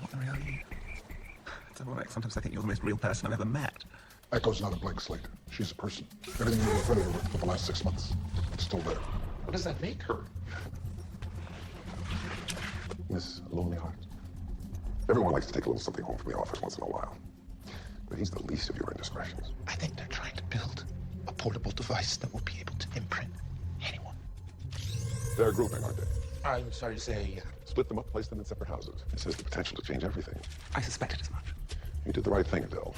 Not the real you. It's ironic. Sometimes I think you're the most real person I've ever met. Echo's not a blank slate. She's a person. Everything you've been familiar with for the last 6 months, it's still there. What does that make her? Miss Lonely Heart. Everyone likes to take a little something home from the office once in a while. But he's the least of your indiscretions. I think they're trying to build a portable device that will be able to imprint anyone. They're grouping, aren't they? I'm sorry to say, Split them up, place them in separate houses. This has the potential to change everything. I suspected as much. You did the right thing, Adele.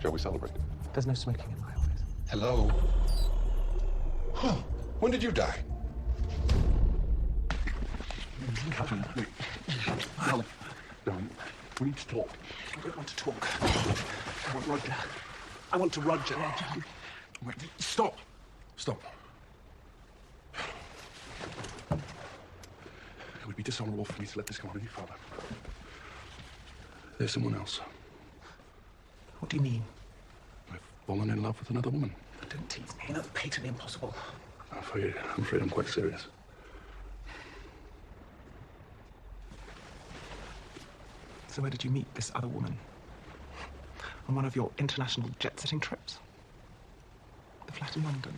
Shall we celebrate? There's no smoking in my office. hello? Huh. When did you die? Catherine, wait. Darling, we need to talk. I don't want to talk. I want Roger. I want to Roger. Wait, stop. Stop. It would be dishonorable for me to let this go on any further. There's someone else. What do you mean? I've fallen in love with another woman. Don't tease me. That's patently impossible. I'm afraid I'm quite serious. So where did you meet this other woman? On one of your international jet-setting trips? The flat in London?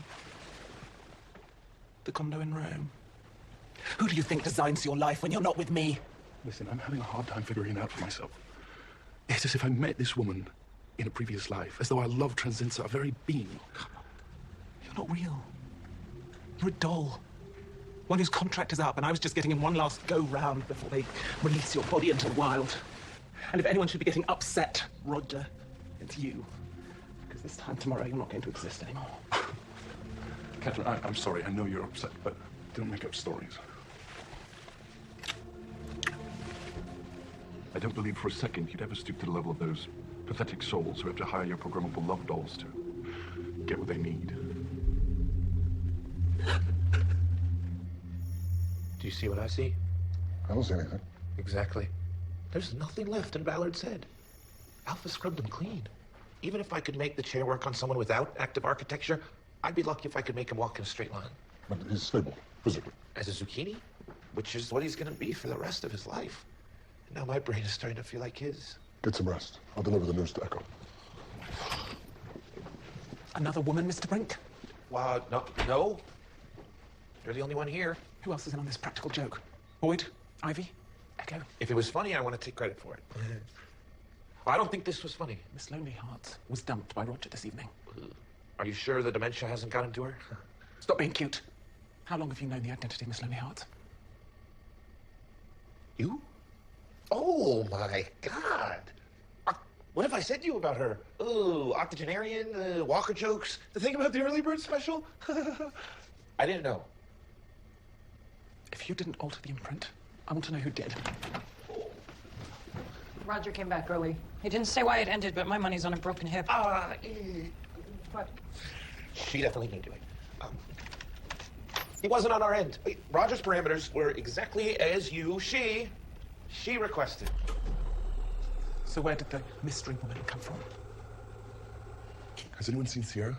The condo in Rome? Who do you think designs your life when you're not with me? Listen, I'm having a hard time figuring it out for myself. It's as if I met this woman in a previous life, as though our love transcends our very being. Come on. You're not real. You're a doll. One whose contract is up, and I was just getting in one last go-round before they release your body into the wild. And if anyone should be getting upset, Roger, it's you. Because this time tomorrow, you're not going to exist anymore. Catherine, I'm sorry. I know you're upset, but don't make up stories. I don't believe for a second you'd ever stoop to the level of those pathetic souls who have to hire your programmable love dolls to get what they need. Do you see what I see? I don't see anything. Exactly. There's nothing left in Ballard's head. Alpha scrubbed him clean. Even if I could make the chair work on someone without active architecture, I'd be lucky if I could make him walk in a straight line. But he's stable, physically. As a zucchini, which is what he's gonna be for the rest of his life. And now my brain is starting to feel like his. Get some rest. I'll deliver the news to Echo. Another woman, Mr. Brink? No. You're the only one here. Who else is in on this practical joke? Boyd? Ivy? Echo? If it was funny, I want to take credit for it. I don't think this was funny. Miss Lonely Heart was dumped by Roger this evening. Are you sure the dementia hasn't gotten to her? Stop being cute. How long have you known the identity of Miss Lonely Heart? You? Oh, my God. What have I said to you about her? Oh, octogenarian, Walker jokes, the thing about the early bird special? I didn't know. If you didn't alter the imprint, I want to know who did. Roger came back early. He didn't say why it ended, but my money's on a broken hip. What? She definitely knew it. He wasn't on our end. Roger's parameters were exactly as she requested. So where did the mystery woman come from? Has anyone seen Sierra?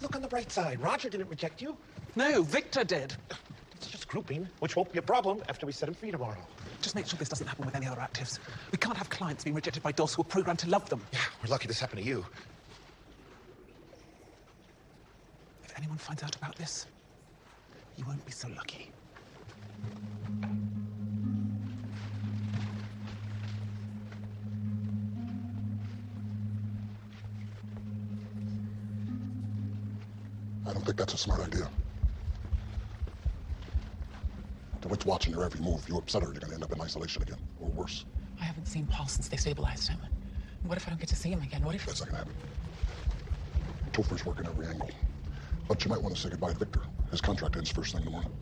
Look on the bright side. Roger didn't reject you. No, Victor did. It's just grouping, which won't be a problem after we set him free tomorrow. Just make sure this doesn't happen with any other actives. We can't have clients being rejected by dolls who are programmed to love them. Yeah, we're lucky this happened to you. If anyone finds out about this, you won't be so lucky. I don't think that's a smart idea. DeWitt's watching your every move. You upset her, you're gonna end up in isolation again, or worse. I haven't seen Paul since they stabilized him. What if I don't get to see him again? What if... That's not gonna happen. Topher's working every angle. But you might want to say goodbye to Victor. His contract ends first thing in the morning.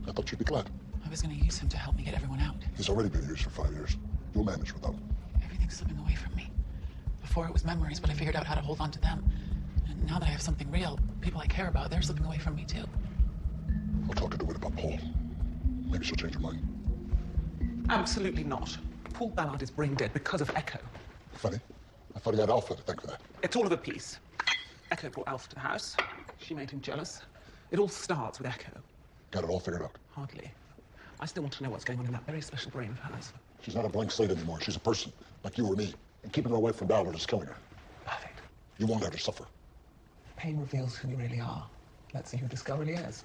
I thought you'd be glad. I was going to use him to help me get everyone out. He's already been used for 5 years. You'll manage without him. Everything's slipping away from me. Before it was memories, but I figured out how to hold on to them. And now that I have something real, people I care about, they're slipping away from me too. I'll talk to DeWitt about Paul. Maybe she'll change her mind. Absolutely not. Paul Ballard is brain dead because of Echo. Funny. I thought he had Alpha to thank for that. It's all of a piece. Echo brought Alf to the house. She made him jealous. It all starts with Echo. Got it all figured out. Hardly. I still want to know what's going on in that very special brain of hers. She's not a blank slate anymore. She's a person, like you or me. And keeping her away from Dollar is killing her. Perfect. You won't have to suffer. Pain reveals who you really are. Let's see who this girl really is.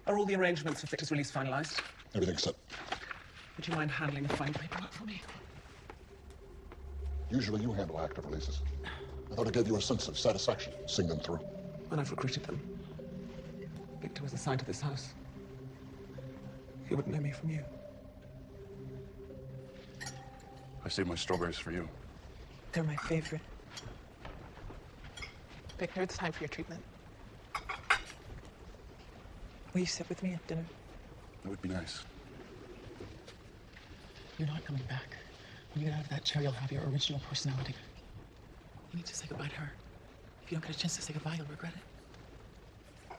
Are all the arrangements for Victor's release finalized? Everything's set. Would you mind handling the final paperwork for me? Usually you handle active releases. I thought it gave you a sense of satisfaction, seeing them through. When I've recruited them, Victor was assigned to this house. He wouldn't know me from you. I saved my strawberries for you. They're my favorite. Victor, it's time for your treatment. Will you sit with me at dinner? That would be nice. You're not coming back. When you get out of that chair, you'll have your original personality. You need to say goodbye to her. If you don't get a chance to say goodbye, you'll regret it.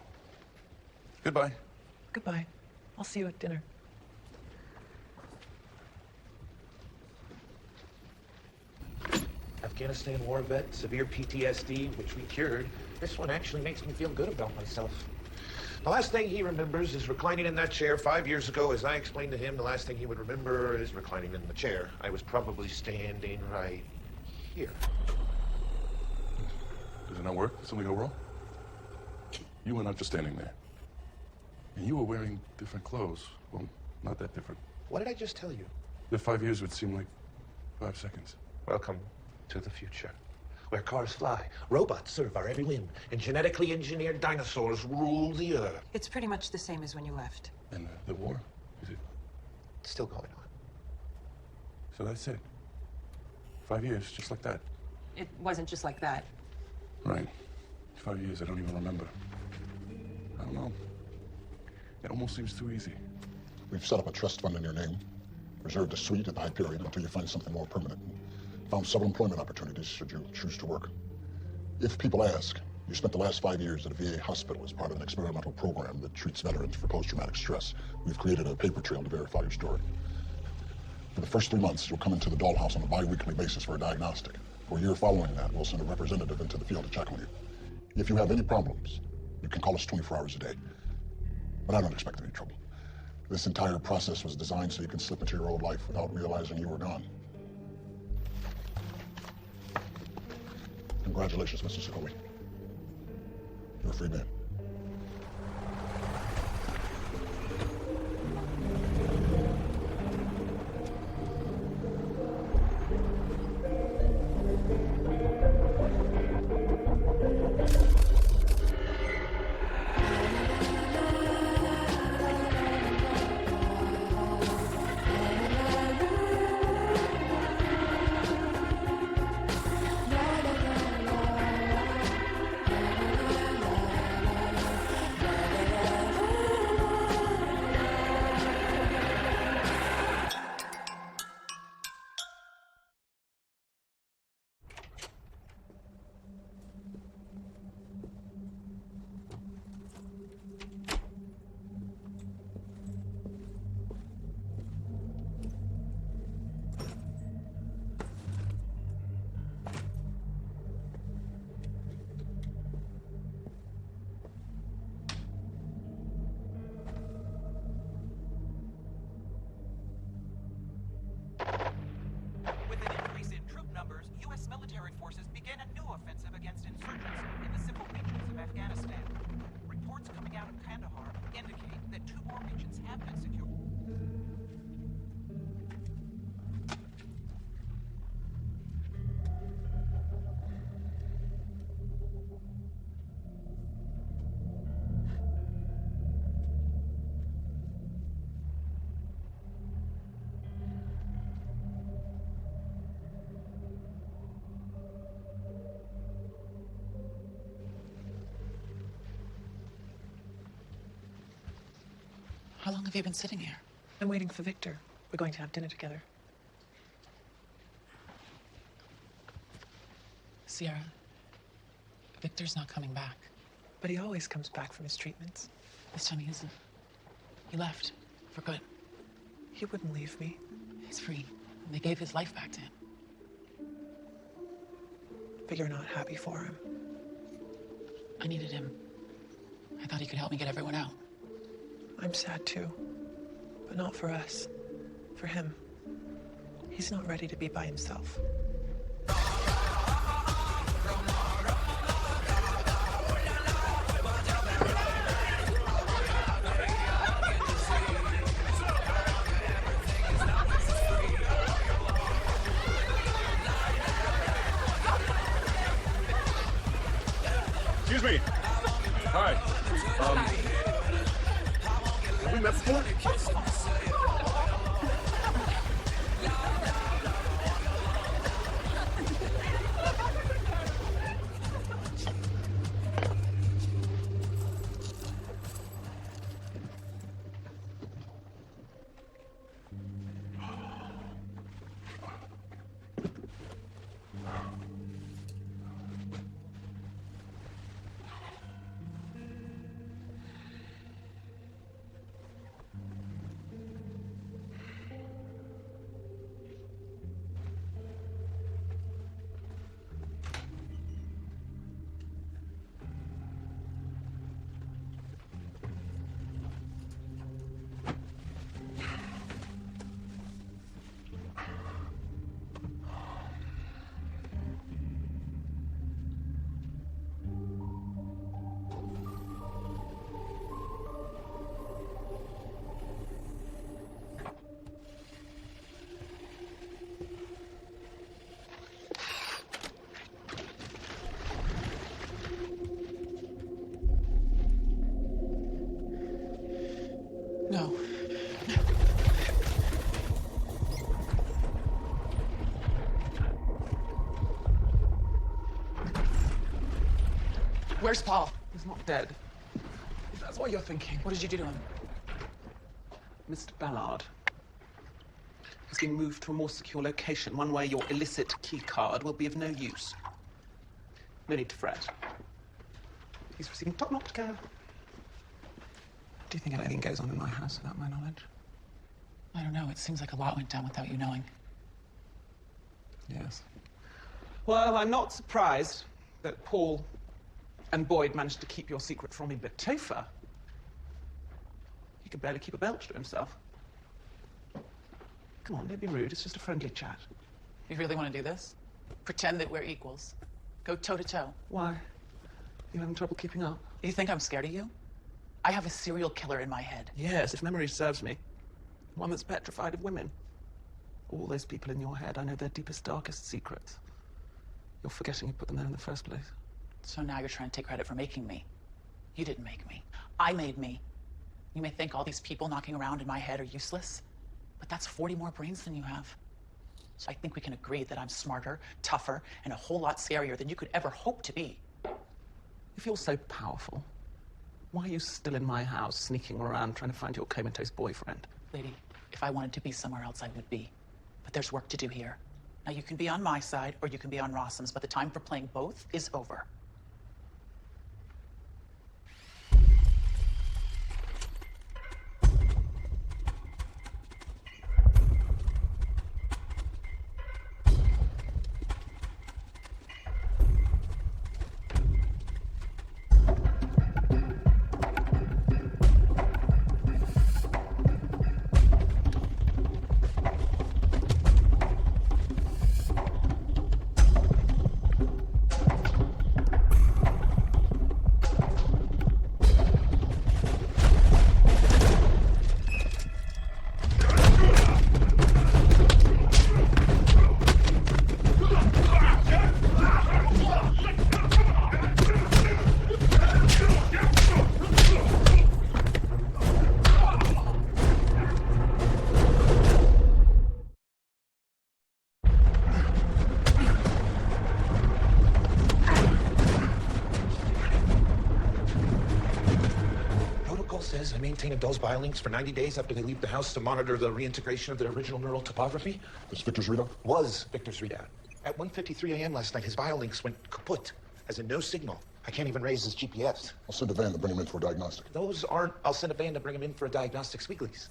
Goodbye. Goodbye. I'll see you at dinner. Afghanistan war vet, severe PTSD, which we cured. This one actually makes me feel good about myself. The last thing he remembers is reclining in that chair 5 years ago. As I explained to him, the last thing he would remember is reclining in the chair. I was probably standing right here. Does it not work? Did something go wrong? You were not just standing there. And you were wearing different clothes. Well, not that different. What did I just tell you? That 5 years would seem like 5 seconds. Welcome to the future, where cars fly, robots serve our every whim, and genetically engineered dinosaurs rule the earth. It's pretty much the same as when you left. And the war? Is it? It's still going on. So that's it. 5 years, just like that. It wasn't just like that. Right. 5 years, I don't even remember. I don't know. It almost seems too easy. We've set up a trust fund in your name, reserved a suite at the high period until you find something more permanent. Found several employment opportunities should you choose to work. If people ask, you spent the last 5 years at a VA hospital as part of an experimental program that treats veterans for post-traumatic stress. We've created a paper trail to verify your story. For the first 3 months, you'll come into the Dollhouse on a bi-weekly basis for a diagnostic. For a year following that, we'll send a representative into the field to check on you. If you have any problems, you can call us 24 hours a day. But I don't expect any trouble. This entire process was designed so you can slip into your old life without realizing you were gone. Congratulations, Mr. Sukowi. You're a free man. With an increase in troop numbers, U.S. military forces began a new offensive against insurgents in the civil regions of Afghanistan. Reports coming out of Kandahar indicate that 2 more regions have been secured. How long have you been sitting here? I'm waiting for Victor. We're going to have dinner together. Sierra, Victor's not coming back. But he always comes back from his treatments. This time he isn't. He left. For good. He wouldn't leave me. He's free. And they gave his life back to him. But you're not happy for him. I needed him. I thought he could help me get everyone out. I'm sad too. But not for us. For him. He's not ready to be by himself. Excuse me. Hi. Have we met before? No. Where's Paul? He's not dead. If that's what you're thinking. What did you do to him? Mr. Ballard has been moved to a more secure location, one where your illicit key card will be of no use. No need to fret. He's receiving top-notch care. Do you think anything goes on in my house without my knowledge? I don't know. It seems like a lot went down without you knowing. Yes. Well, I'm not surprised that Paul and Boyd managed to keep your secret from me, but Topher, he can barely keep a belch to himself. Come on, don't be rude. It's just a friendly chat. You really want to do this? Pretend that we're equals. Go toe-to-toe. Why? You having trouble keeping up? You think I'm scared of you? I have a serial killer in my head. Yes, if memory serves me. One that's petrified of women. All those people in your head, I know their deepest, darkest secrets. You're forgetting you put them there in the first place. So now you're trying to take credit for making me. You didn't make me. I made me. You may think all these people knocking around in my head are useless, but that's 40 more brains than you have. So I think we can agree that I'm smarter, tougher, and a whole lot scarier than you could ever hope to be. If you're so powerful, why are you still in my house, sneaking around, trying to find your comatose boyfriend? Lady, if I wanted to be somewhere else, I would be. But there's work to do here. Now, you can be on my side, or you can be on Rossum's, but the time for playing both is over. Says I maintain adults' biolinks for 90 days after they leave the house to monitor the reintegration of their original neural topography. This Victor's readout? Was Victor's readout. At 1:53 a.m. last night, his biolinks went kaput, as in no signal. I can't even raise his GPS. I'll send a van to bring him in for a diagnostic. Those aren't... I'll send a van to bring him in for a diagnostic, Squigglies.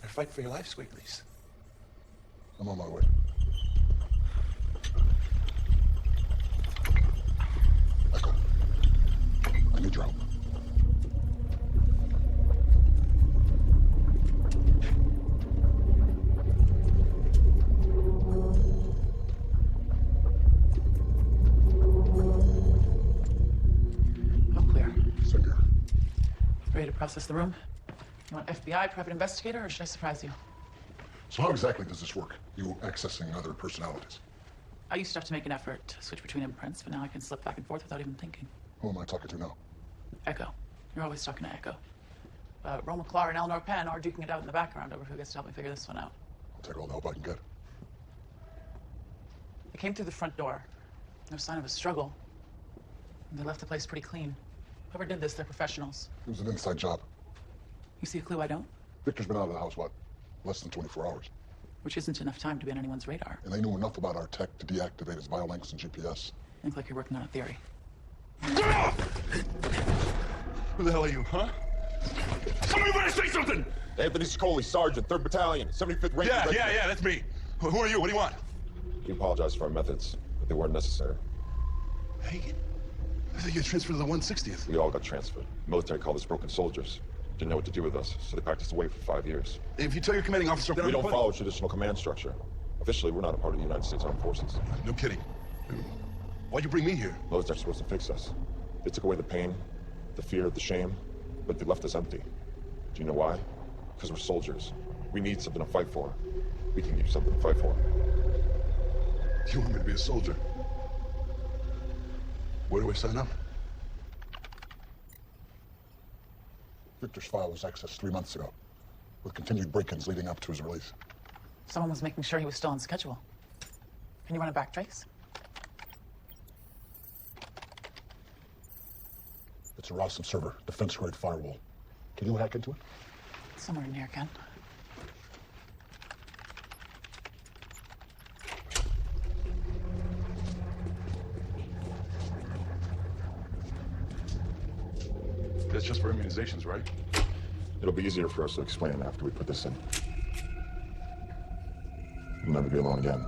They're fight for your life, Squigglies. I'm on my way. Echo, I need your help. Ready to process the room? You want FBI, private investigator, or should I surprise you? So how exactly does this work? You accessing other personalities? I used to have to make an effort to switch between imprints, but now I can slip back and forth without even thinking. Who am I talking to now? Echo. You're always talking to Echo. Roma Clark and Eleanor Penn are duking it out in the background over who gets to help me figure this one out. I'll take all the help I can get. They came through the front door. No sign of a struggle. And they left the place pretty clean. Whoever did this, they're professionals. It was an inside job. You see a clue I don't? Victor's been out of the house, what, less than 24 hours? Which isn't enough time to be on anyone's radar. And they knew enough about our tech to deactivate his biolinks and GPS. Think like you're working on a theory. Who the hell are you, huh? Somebody better say something! Anthony Sicoli, Sergeant, 3rd Battalion, 75th Ranger. Yeah, that's me. Who are you? What do you want? We apologize for our methods, but they weren't necessary. Hagen? I thought you got transferred to the 160th. We all got transferred. Military called us broken soldiers. Didn't know what to do with us, so they packed us away for 5 years. If you tell your commanding officer... We don't follow traditional command structure. Officially, we're not a part of the United States Armed Forces. No kidding. Why'd you bring me here? Military's supposed to fix us. They took away the pain, the fear, the shame, but they left us empty. Do you know why? Because we're soldiers. We need something to fight for. We can give you something to fight for. You want me to be a soldier? Where do I sign up? Victor's file was accessed 3 months ago, with continued break-ins leading up to his release. Someone was making sure he was still on schedule. Can you run a backtrace? It's a Rossum server, defense-grade firewall. Can you hack into it? Somewhere in here, Ken. That's just for immunizations, right? It'll be easier for us to explain after we put this in. You'll never be alone again.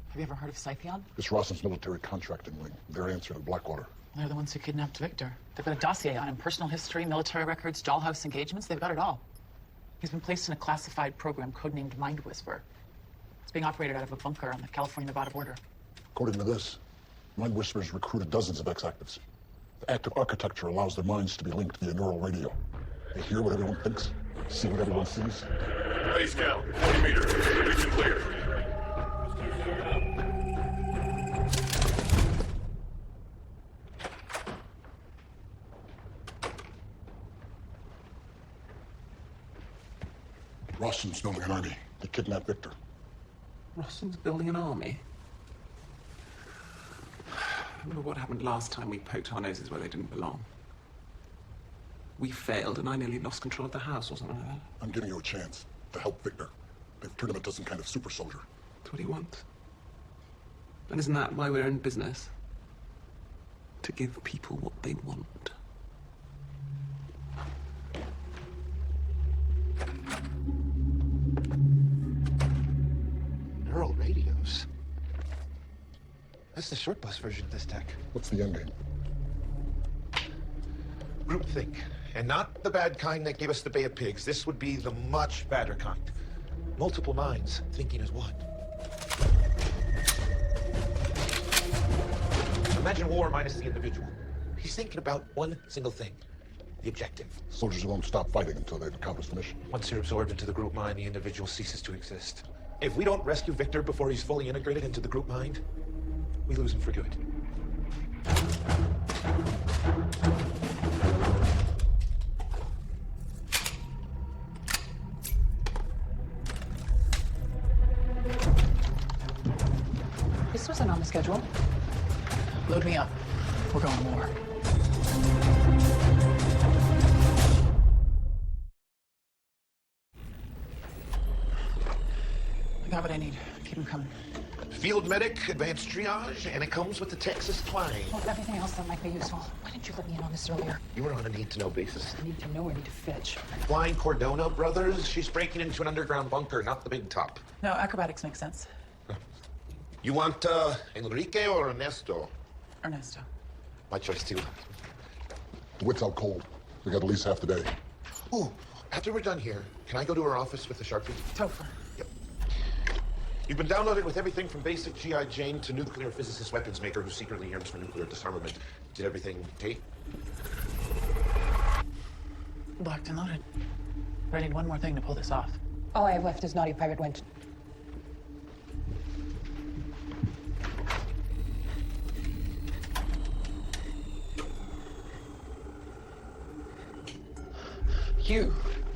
Have you ever heard of Scythion? It's Rossum's military contracting wing. Their answer to Blackwater. They're the ones who kidnapped Victor. They've got a dossier on him, personal history, military records, Dollhouse engagements. They've got it all. He's been placed in a classified program codenamed Mind Whisper. It's being operated out of a bunker on the California-Nevada border. According to this, Mind Whisper's recruited dozens of ex-actives. The active architecture allows their minds to be linked via neural radio. They hear what everyone thinks, see what everyone sees. Base count, 40 meters. Region clear. Rossum's building an army. They kidnapped Victor. Rossum's building an army? Remember what happened last time we poked our noses where they didn't belong? We failed and I nearly lost control of the house or something like that. I'm giving you a chance to help Victor. They've turned him into some kind of super soldier. That's what he wants. And isn't that why we're in business? To give people what they want. Neural radios. That's the short bus version of this tech. What's the endgame? Groupthink. And not the bad kind that gave us the Bay of Pigs. This would be the much badder kind. Multiple minds thinking as one. Imagine war minus the individual. He's thinking about one single thing. The objective. Soldiers won't stop fighting until they've accomplished the mission. Once you're absorbed into the group mind, the individual ceases to exist. If we don't rescue Victor before he's fully integrated into the group mind, we lose him for good. This wasn't on the schedule. Load me up. We're going to war. I got what I need. Keep them coming. Field medic, advanced triage, and it comes with the Texas twang. Well, everything else that might be useful. Why didn't you let me in on this earlier? You were on a need-to-know basis. I need to know. I need to fetch. Flying Cordona Brothers. She's breaking into an underground bunker, not the big top. No, acrobatics makes sense. You want Enrique or Ernesto? Ernesto. My choice, too. The wit's out cold. We got at least half the day. Ooh, after we're done here, can I go to her office with the Sharpie? Topher. Yep. You've been downloaded with everything from basic G.I. Jane to nuclear physicist weapons maker who secretly yearns for nuclear disarmament. Did everything take? Locked and loaded. But I need one more thing to pull this off. All I have left is naughty pirate wench.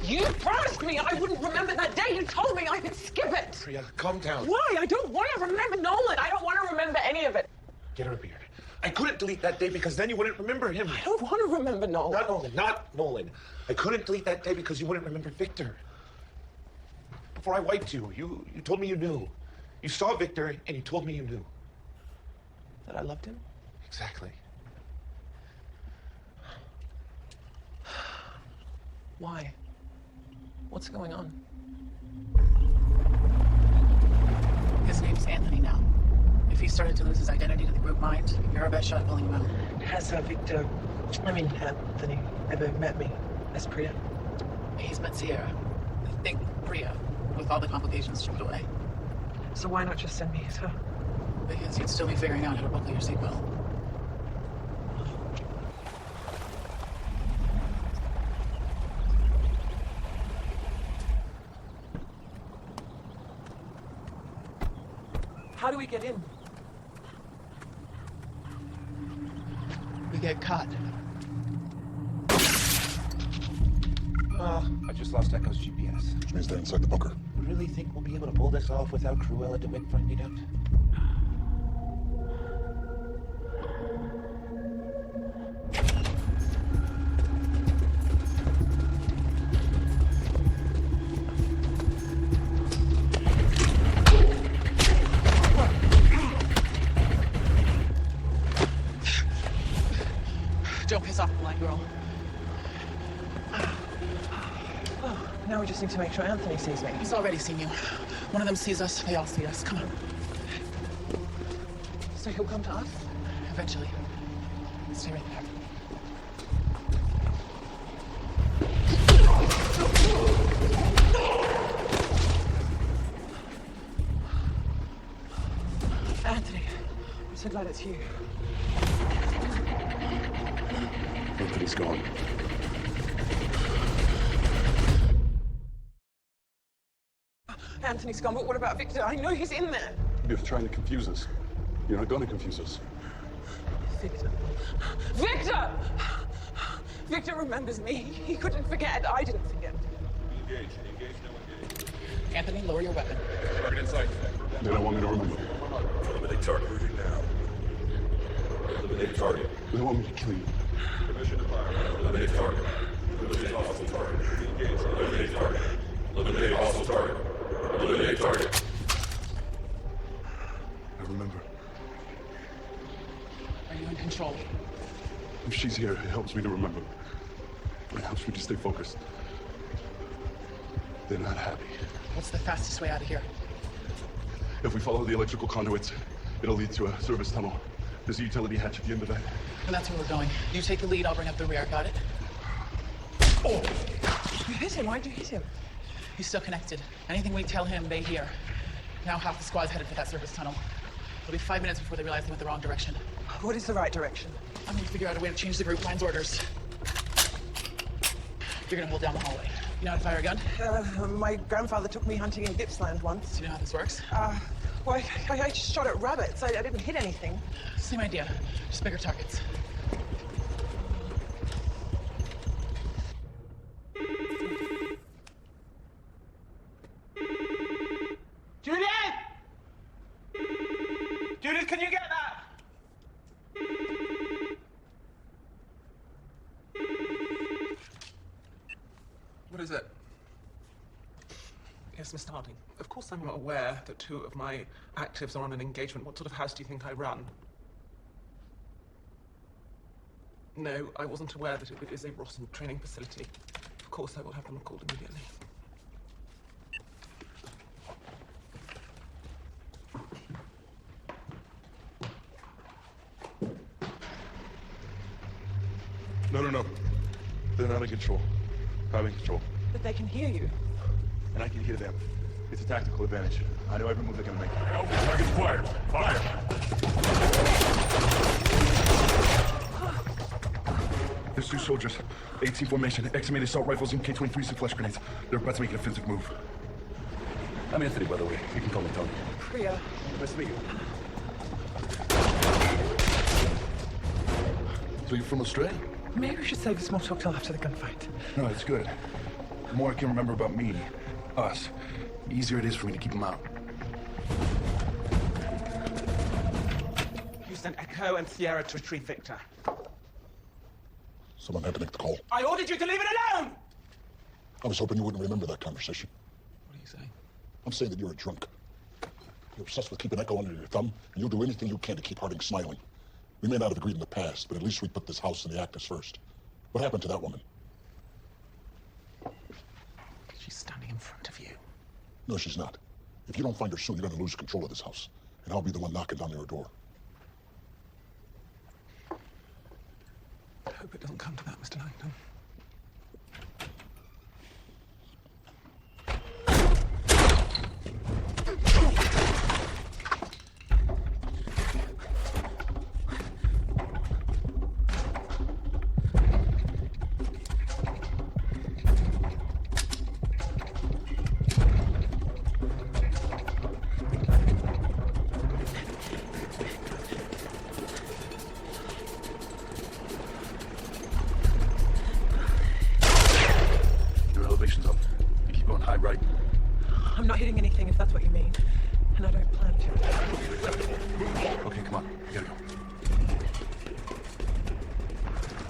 You promised me I wouldn't remember that day. You told me I could skip it. Priya, calm down. Why? I don't want to remember Nolan. I don't want to remember any of it. Get her a beer. I couldn't delete that day because then you wouldn't remember him. I don't want to remember Nolan. Not Nolan, not Nolan. I couldn't delete that day because you wouldn't remember Victor. Before I wiped you, you told me you knew. You saw Victor and you told me you knew. That I loved him? Exactly. Why? What's going on? His name's Anthony now. If he started to lose his identity to the group mind, you're our best shot at pulling him out. Has Victor, Anthony, ever met me as Priya? He's met Sierra. I think Priya, with all the complications stripped away. So why not just send me as her? Because you'd still be figuring out how to buckle your seatbelt. How do we get in? We get caught. I just lost Echo's GPS. Which means they're inside the bunker. You really think we'll be able to pull this off without Cruella DeWitt finding out? Don't piss off the blind girl. Oh, now we just need to make sure Anthony sees me. He's already seen you. One of them sees us, they all see us. Come on. So he'll come to us? Eventually. Stay right there. Anthony, I'm so glad it's you. Anthony's gone. Anthony's gone, but what about Victor? I know he's in there. You're trying to confuse us. You're not going to confuse us. Victor. Victor! Victor remembers me. He couldn't forget. I didn't forget. Engage, no engage. Anthony, lower your weapon. Target in sight. They don't want me to remember. Eliminate target. Moving now. Eliminate target. They want me to kill you. Permission to fire. Eliminate target. Eliminate hostile target. Engage. Eliminate target. Eliminate hostile target. Eliminate target. I remember. Are you in control? If she's here, it helps me to remember. It helps me to stay focused. They're not happy. What's the fastest way out of here? If we follow the electrical conduits, it'll lead to a service tunnel. There's a utility hatch at the end of that. And that's where we're going. You take the lead, I'll bring up the rear. Got it? Oh! You hit him. Why'd you hit him? He's still connected. Anything we tell him, they hear. Now half the squad's headed for that service tunnel. It'll be 5 minutes before they realize they went the wrong direction. What is the right direction? I'm gonna figure out a way to change the group line's orders. You're gonna hold down the hallway. You know how to fire a gun? My grandfather took me hunting in Gippsland once. Do you know how this works? Well, I just shot at rabbits. I didn't hit anything. Same idea, just bigger targets. Judith! Judith, can you get that? What is it? Yes, Mr. Harding. Of course course I'm aware that 2 of my actives are on an engagement. What sort of house do you think I run? No, I wasn't aware that it is a rotten training facility. Of course, I will have them recalled immediately. No. They're not in control. I'm in control. But they can hear you. And I can hear them. It's a tactical advantage. I know every move they're gonna make. Target's acquired. Fire! There's 2 soldiers. 18 formation, XMA assault rifles, and K-23s and flash grenades. They're about to make an offensive move. I'm Anthony, by the way. You can call me Tony. Priya. Nice to meet you. So you're from Australia? Maybe we should save the small talk till after the gunfight. No, it's good. The more I can remember about me, us, the easier it is for me to keep them out. Houston Echo and Sierra to retrieve Victor. Someone had to make the call. I ordered you to leave it alone! I was hoping you wouldn't remember that conversation. What are you saying? I'm saying that you're a drunk. You're obsessed with keeping Echo under your thumb, and you'll do anything you can to keep Harding smiling. We may not have agreed in the past, but at least we put this house in the actors first. What happened to that woman? She's standing in front of you. No, she's not. If you don't find her soon, you're gonna lose control of this house. And I'll be the one knocking down your door. I hope it doesn't come to that, Mr. Langdon. Up. You keep going high right. I'm not hitting anything, if that's what you mean. And I don't plan to. Okay, come on. We gotta go.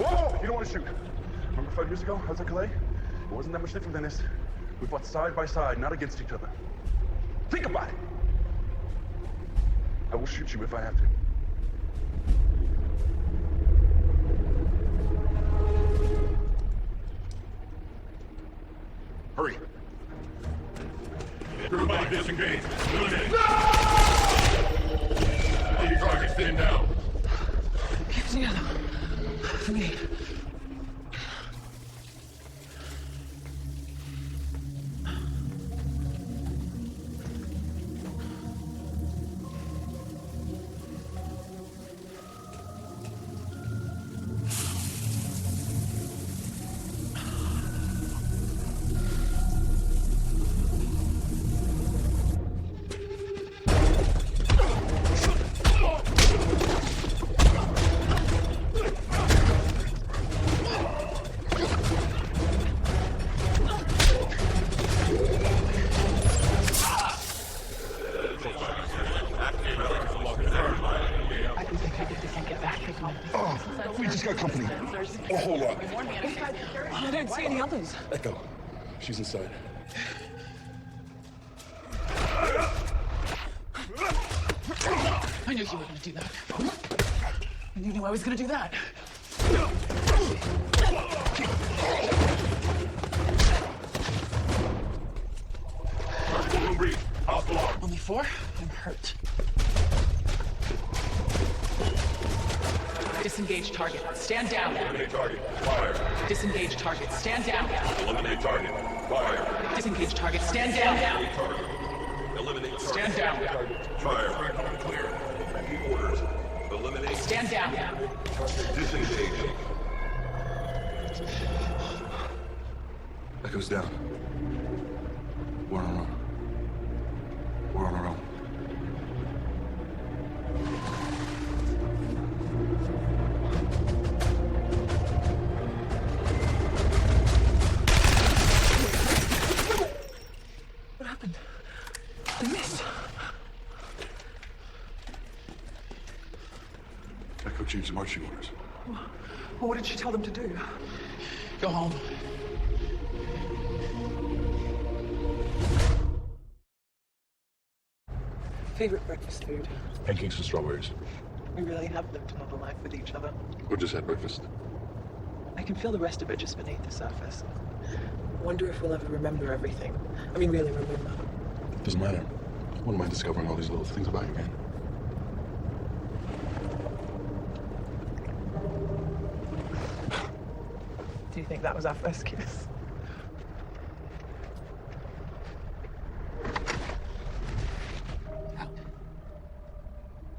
Whoa! You don't want to shoot. Remember 5 years ago? I was at Calais? It wasn't that much different than this. We fought side by side, not against each other. Think about it! I will shoot you if I have to. Hurry. Everybody disengage. Eliminate. No! Keep targets thin down. Keep together. For me. We just got company. A whole lot. I don't see any others. Echo. She's inside. I knew you were gonna do that. And you knew I was gonna do that. Only 4? I'm hurt. Disengage target. Stand down. Eliminate target. Fire. Disengage target. Stand down. Eliminate target. Fire. Disengage target. Stand down. Eliminate target. Stand down. Fire. Clear. Repeat orders. Eliminate. Stand down. Disengage. Echo's down. We're on our own. We're on our own. What happened? They missed. Echo changed the marching orders. Well, what did she tell them to do? Go home. Favorite breakfast food? Pancakes with strawberries. We really have lived another life with each other. Or just had breakfast. I can feel the rest of it just beneath the surface. Wonder if we'll ever remember everything. I mean, really remember. Doesn't matter. I wouldn't mind discovering all these little things about you again. Do you think that was our first kiss?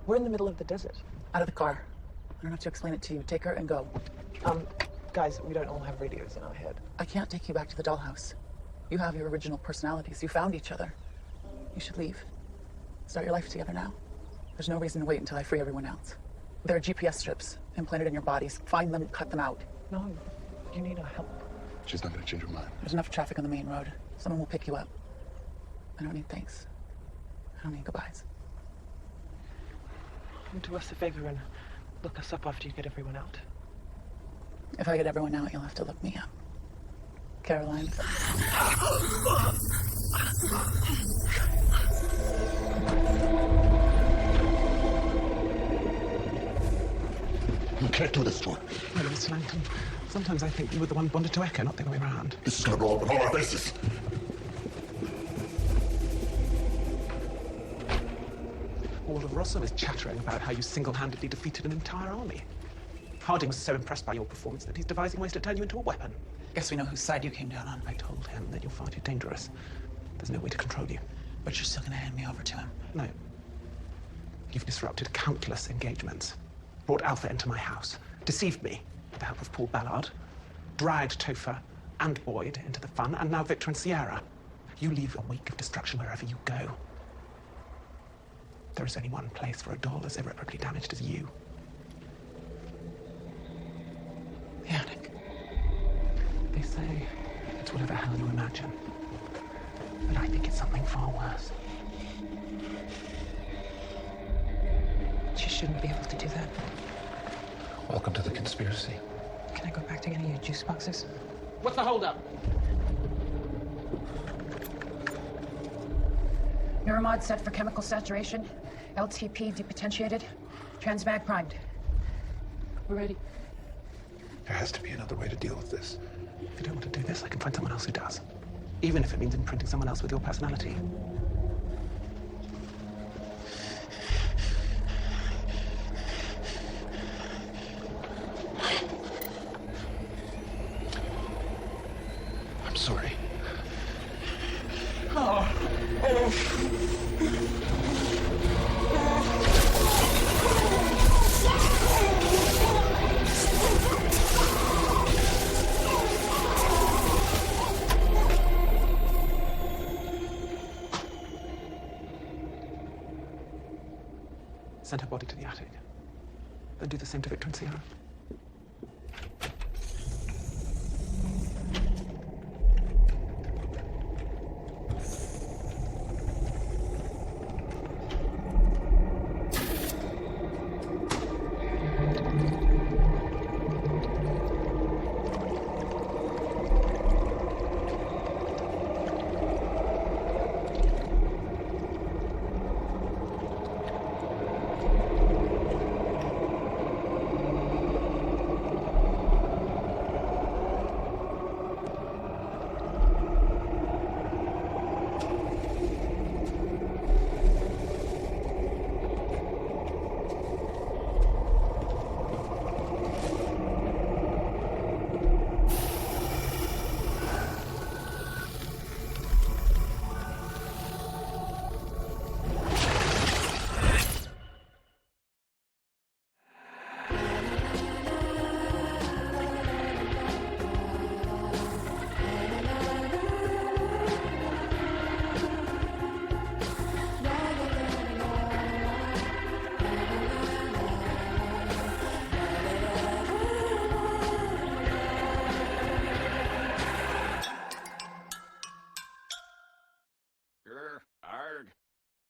We're in the middle of the desert. Out of the car. I don't have to explain it to you. Take her and go. Guys, we don't all have radios in our head. I can't take you back to the dollhouse. You have your original personalities. You found each other. You should leave. Start your life together now. There's no reason to wait until I free everyone else. There are GPS strips implanted in your bodies. Find them, cut them out. No, you need our help. She's not gonna change her mind. There's enough traffic on the main road. Someone will pick you up. I don't need thanks. I don't need goodbyes. Do us a favor and look us up after you get everyone out. If I get everyone out, you'll have to look me up. Caroline. You can't do this to her. Well, Mr. Langton, sometimes I think you were the one bonded to Echo, not the other way around. This is gonna blow up in all our faces. All of Rosso is chattering about how you single-handedly defeated an entire army. Harding's so impressed by your performance that he's devising ways to turn you into a weapon. Guess we know whose side you came down on. I told him that you're far too dangerous. There's no way to control you. But you're still gonna hand me over to him. No. You've disrupted countless engagements, brought Alpha into my house, deceived me with the help of Paul Ballard, dragged Topher and Boyd into the fun, and now Victor and Sierra. You leave a wake of destruction wherever you go. There is only one place for a doll as irreparably damaged as you. The attic. They say it's whatever hell you imagine. But I think it's something far worse. She shouldn't be able to do that. Welcome to the conspiracy. Can I go back to getting your juice boxes? What's the holdup? Neuromod set for chemical saturation. LTP depotentiated. Transmag primed. We're ready. There has to be another way to deal with this. If you don't want to do this, I can find someone else who does. Even if it means imprinting someone else with your personality. I'm sorry. Send her body to the attic. Then do the same to Victor and Sierra.